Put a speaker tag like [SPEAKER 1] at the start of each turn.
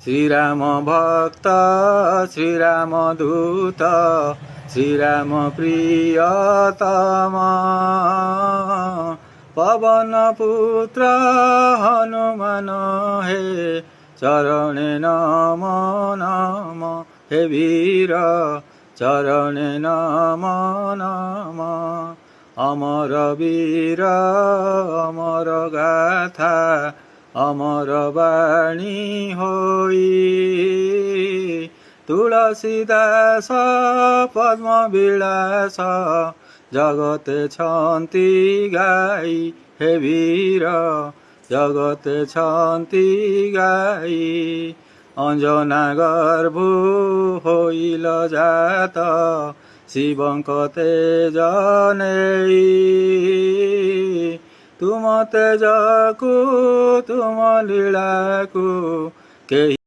[SPEAKER 1] श्रीराम भक्त श्रीराम दूत श्रीराम प्रियतम पवन पुत्र हनुमान हे चरणे नम नम हे वीर चरणे नम नम अमर वीर अमर गाथा अमर बाणी होई तुलसीदास पद्म विलास जगते छन्ति गाई हे वीर जगते छन्ति गाई अंजना गर्भु होइल जात शिवंक तेज नेई तुम तेजकु तुम लीलाकु केही